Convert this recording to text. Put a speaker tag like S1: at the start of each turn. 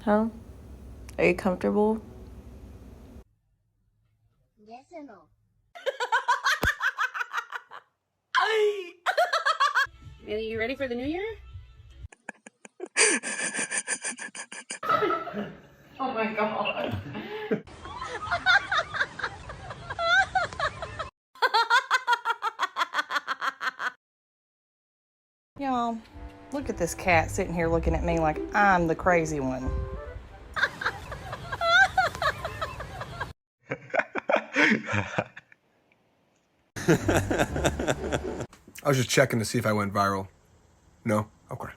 S1: Huh? Are you comfortable?
S2: Yes or no?
S3: Are you ready for the new year?
S1: Oh my god. Y'all, look at this cat sitting here looking at me like I'm the crazy one.
S4: I was just checking to see if I went viral. No? Okay.